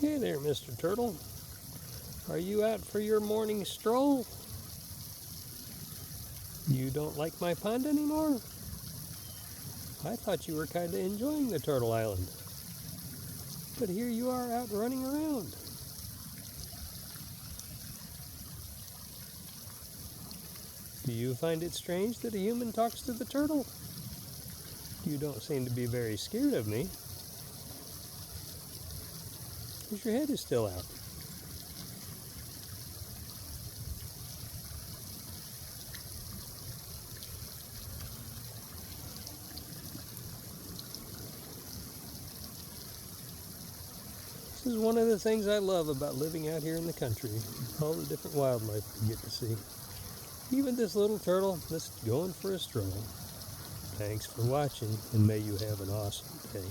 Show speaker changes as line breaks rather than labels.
Hey there, Mr. Turtle. Are you out for your morning stroll? You don't like my pond anymore? I thought you were kind of enjoying the Turtle Island. But here you are out running around. Do you find it strange that a human talks to the turtle? You don't seem to be very scared of me. Because your head is still out. This is one of the things I love about living out here in the country. All the different wildlife we get to see. Even this little turtle just going for a stroll. Thanks for watching, and may you have an awesome day.